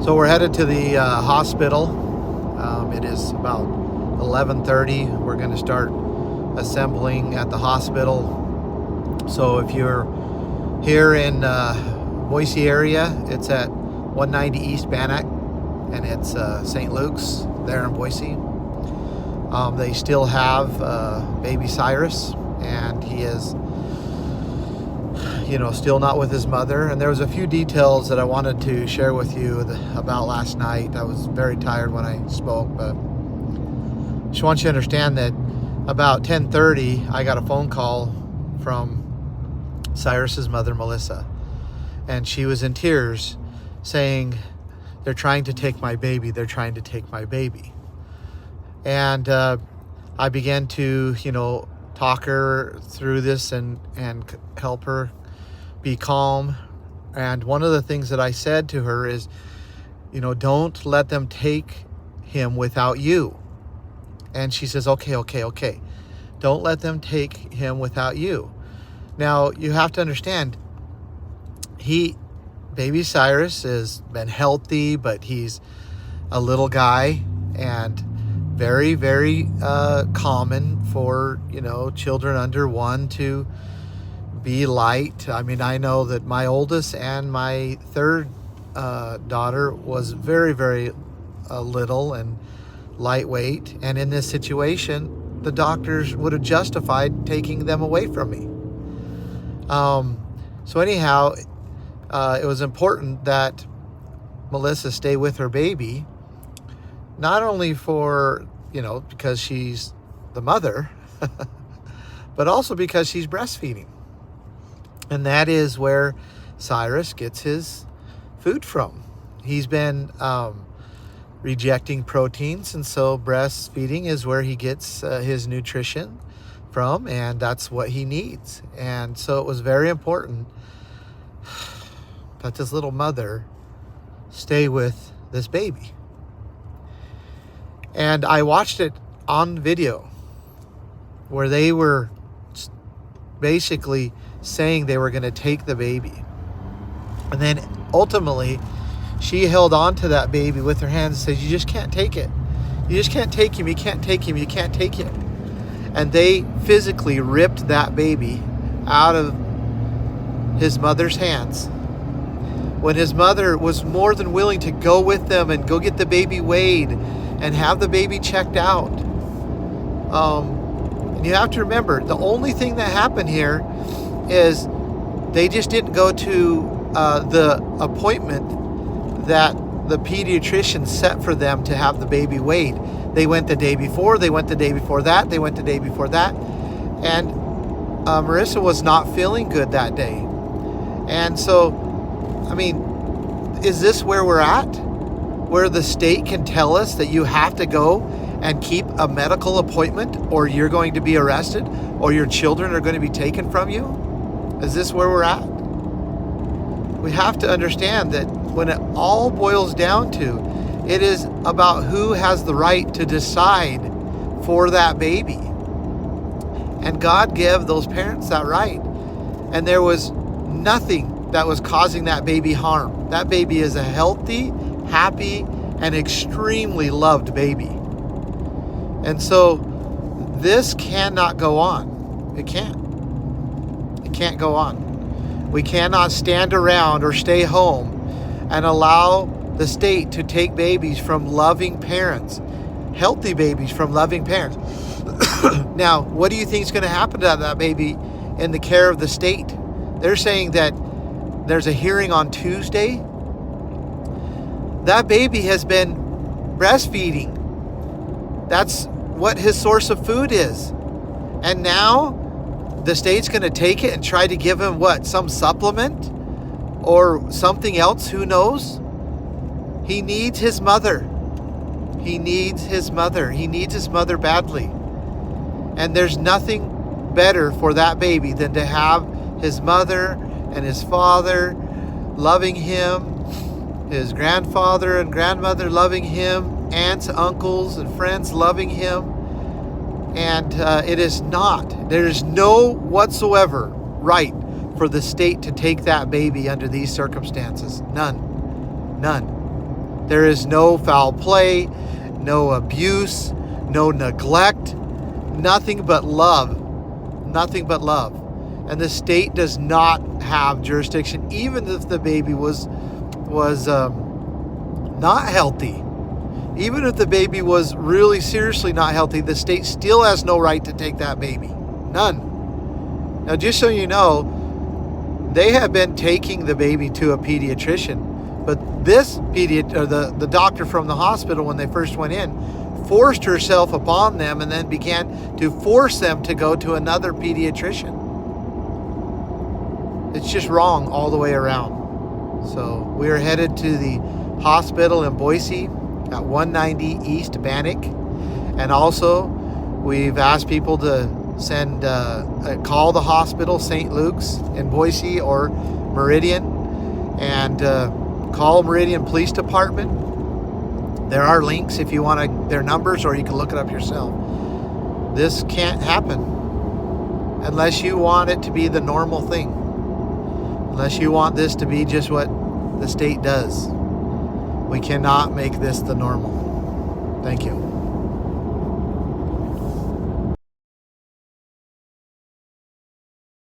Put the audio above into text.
So we're headed to the hospital. It is about 11:30. We're going to start assembling at the hospital. So if you're here in Boise area, it's at 190 East Bannock, and it's St. Luke's there in Boise. They still have baby Cyrus, and he is still not with his mother. And there was a few details that I wanted to share with you about last night. I was very tired when I spoke, but I just want you to understand that about 10:30, I got a phone call from Cyrus's mother, Melissa, and she was in tears saying, "They're trying to take my baby. They're trying to take my baby." And I began to, talk her through this and help her be calm. And one of the things that I said to her is, don't let them take him without you. And she says, okay. Don't let them take him without you. Now, you have to understand, baby Cyrus has been healthy, but he's a little guy, and very, very common for, children under 1 to be light. I mean, I know that my oldest and my third daughter was very, very little and lightweight. And in this situation, the doctors would have justified taking them away from me. So anyhow, it was important that Melissa stay with her baby, not only for, because she's the mother, but also because she's breastfeeding. And that is where Cyrus gets his food from. He's been rejecting proteins, and so breastfeeding is where he gets his nutrition from, and that's what he needs. And so it was very important that this little mother stay with this baby. And I watched it on video where they were basically saying they were going to take the baby. And then ultimately, she held on to that baby with her hands and said, "You just can't take it. You just can't take him. You can't take him. You can't take him." And they physically ripped that baby out of his mother's hands, when his mother was more than willing to go with them and go get the baby weighed and have the baby checked out. And you have to remember, the only thing that happened here is they just didn't go to the appointment that the pediatrician set for them to have the baby weighed. They went the day before, they went the day before that, they went the day before that. And Marissa was not feeling good that day. And so, I mean, is this where we're at? Where the state can tell us that you have to go and keep a medical appointment, or you're going to be arrested, or your children are going to be taken from you? Is this where we're at? We have to understand that when it all boils down to, it is about who has the right to decide for that baby. And God gave those parents that right. And there was nothing that was causing that baby harm. That baby is a healthy, happy, and extremely loved baby. And so this cannot go on. It can't. It can't go on. We cannot stand around or stay home and allow the state to take babies from loving parents, healthy babies from loving parents. Now, what do you think is going to happen to that baby in the care of the state? They're saying that there's a hearing on Tuesday. That baby has been breastfeeding. That's what his source of food is. And now the state's going to take it and try to give him some supplement or something else? Who knows? He needs his mother. He needs his mother. He needs his mother badly. And there's nothing better for that baby than to have his mother and his father loving him, his grandfather and grandmother loving him, aunts, uncles, and friends loving him. And there is no whatsoever right for the state to take that baby under these circumstances. None. There is no foul play, no abuse, no neglect, nothing but love. Nothing but love. And the state does not have jurisdiction, even if the baby was not healthy. Even if the baby was really seriously not healthy, the state still has no right to take that baby. None. Now, just so you know, they have been taking the baby to a pediatrician, but this the doctor from the hospital, when they first went in, forced herself upon them and then began to force them to go to another pediatrician. It's just wrong all the way around. So we are headed to the hospital in Boise at 190 East Bannock. And also, we've asked people to send call the hospital, St. Luke's in Boise, or Meridian, and call Meridian Police Department. There are links if you want their numbers, or you can look it up yourself. This can't happen unless you want it to be the normal thing. Unless you want this to be just what the state does. We cannot make this the normal. Thank you.